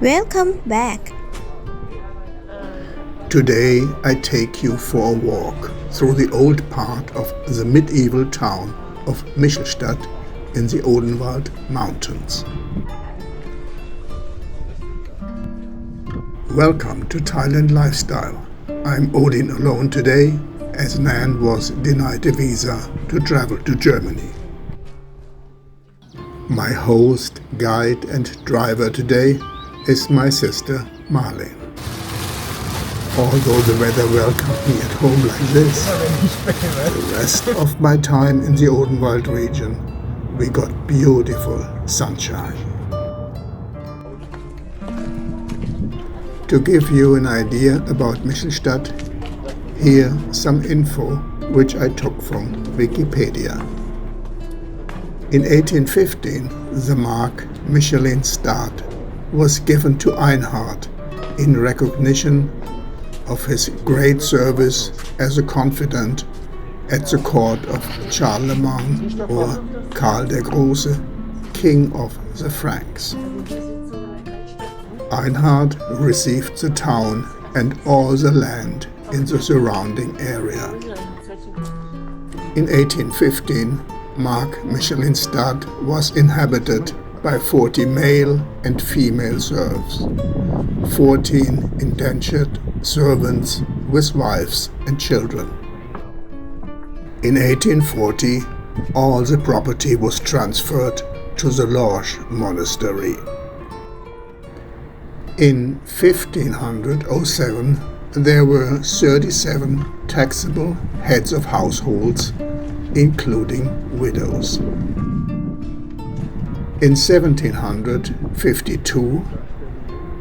Welcome back. Today I take you for a walk through the old part of the medieval town of Michelstadt in the Odenwald mountains. Welcome to Thailand Lifestyle. I'm Odin alone today, as Nann was denied a visa to travel to Germany. My host, guide and driver today is my sister Marlene. Although the weather welcomed me at home like this, the rest of my time in the Odenwald region, we got beautiful sunshine. To give you an idea about Michelstadt, here some info which I took from Wikipedia. In 1815, the mark Michelstadt was given to Einhard in recognition of his great service as a confidant at the court of Charlemagne or Karl der Große, king of the Franks. Einhard received the town and all the land in the surrounding area. In 1815, Mark Michelstadt was inhabited by 40 male and female serfs, 14 indentured servants with wives and children. In 1840, all the property was transferred to the Lodge monastery. In 1507, there were 37 taxable heads of households, including widows. In 1752,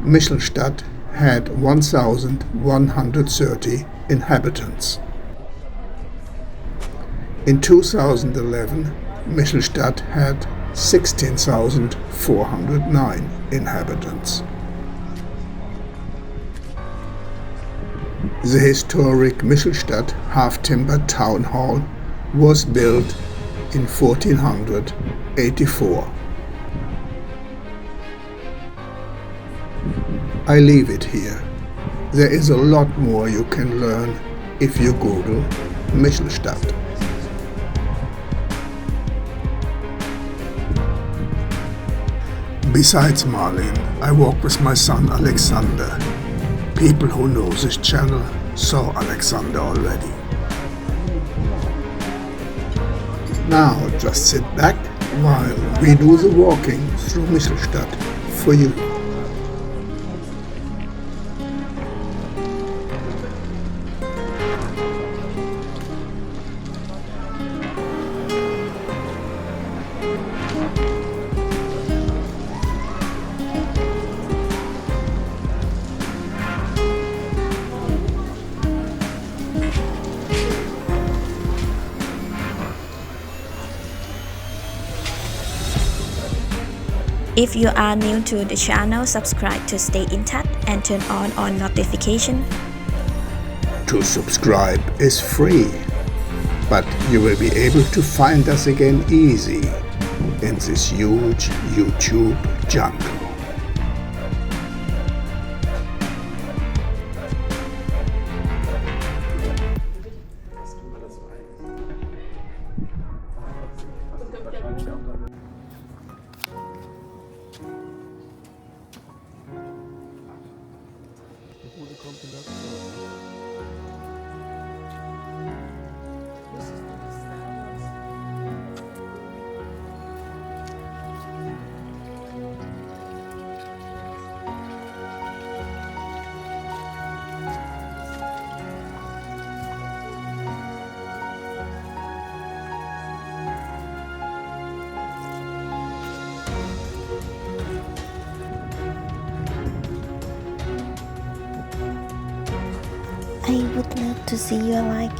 Michelstadt had 1,130 inhabitants. In 2011, Michelstadt had 16,409 inhabitants. The historic Michelstadt half-timbered town hall was built in 1484. I leave it here. There is a lot more you can learn if you Google Michelstadt. Besides Marlene, I walk with my son Alexander. People who know this channel saw Alexander already. Now just sit back while we do the walking through Michelstadt for you. If you are new to the channel, subscribe to stay in touch and turn on notification. To subscribe is free, but you will be able to find us again easy in this huge YouTube jungle. I would love to see you like.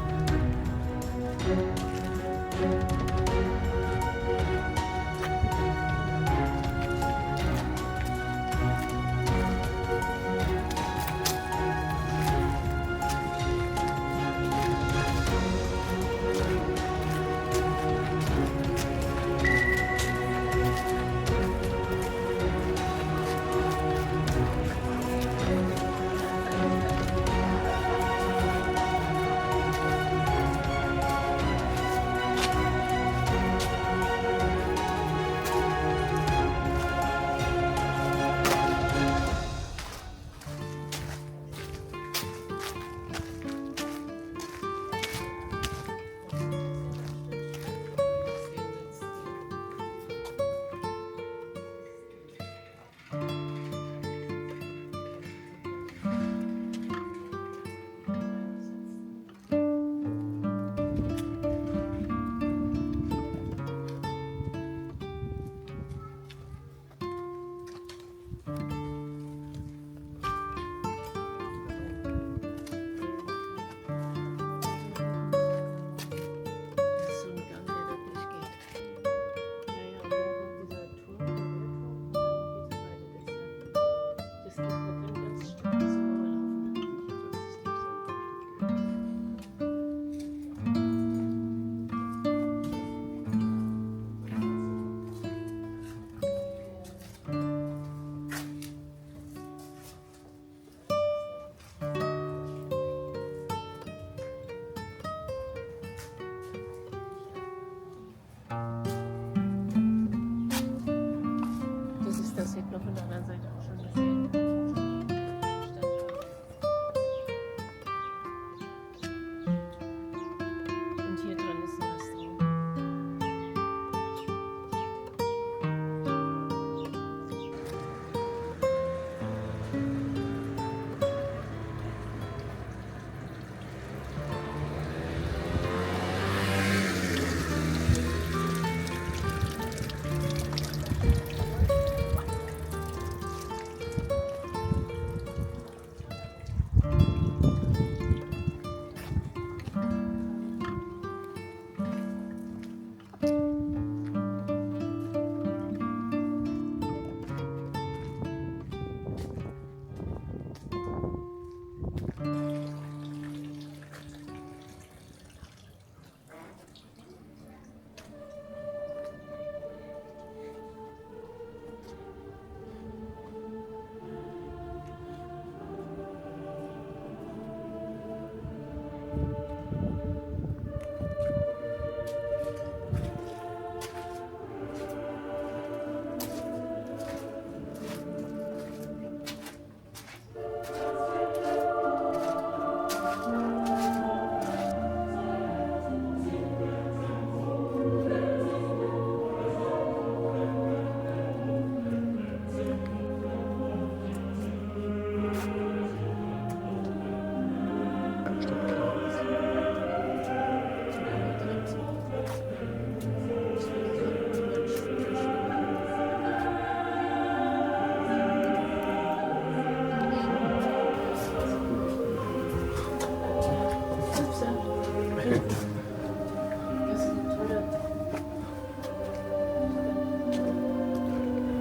Das sieht man von der anderen Seite auch schon gesehen. Und hier drin ist ein Restaurant.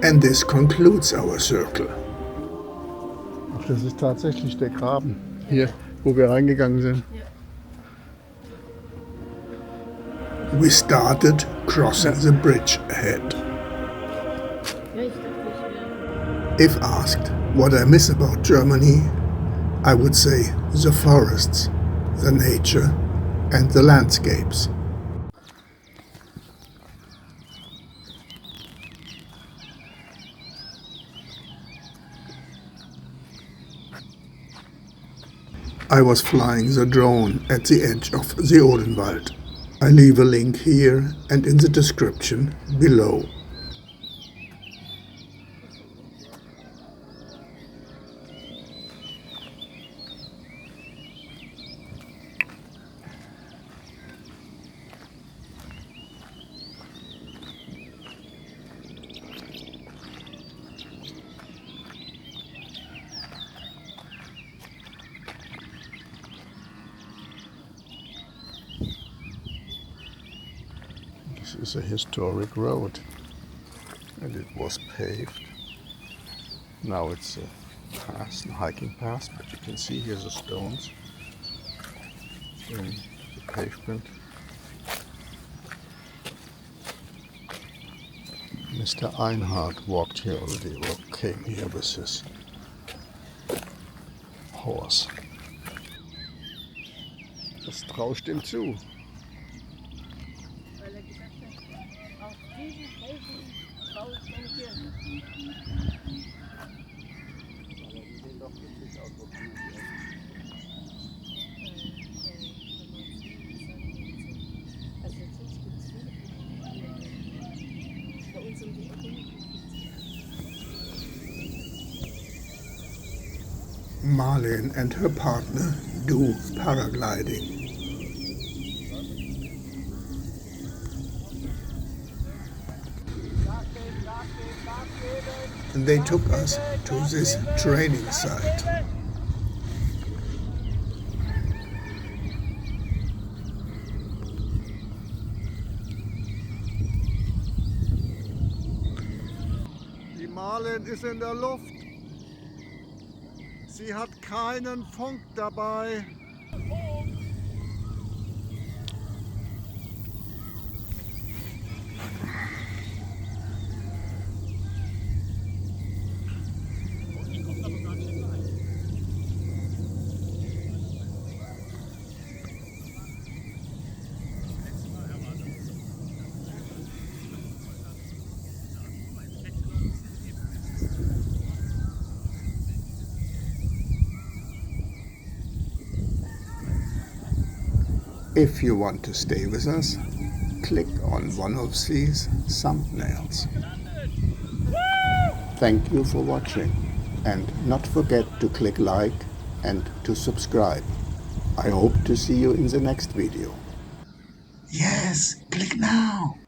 And this concludes our circle. Ach, das ist tatsächlich der Graben. Hier, wo wir reingegangen sind. We started crossing the bridge ahead. If asked what I miss about Germany, I would say the forests, the nature and the landscapes. I was flying the drone at the edge of the Odenwald. I leave a link here and in the description below. This is a historic road and it was paved. Now it's a path, a hiking path, but you can see here the stones in the pavement. Mr. Einhard walked here already, or came here with his horse. Das traust ihm zu. Weil er gesagt hat, auf diesen Felsen baue ich meine Kirche. Also jetzt gibt es bei uns um die Ecke. Marlene and her partner do paragliding. And they took us to this training site. Die Marlene ist in der Luft. Sie hat keinen Funk dabei. If you want to stay with us, click on one of these thumbnails. Thank you for watching, and not forget to click like and to subscribe. I hope to see you in the next video. Yes, click now.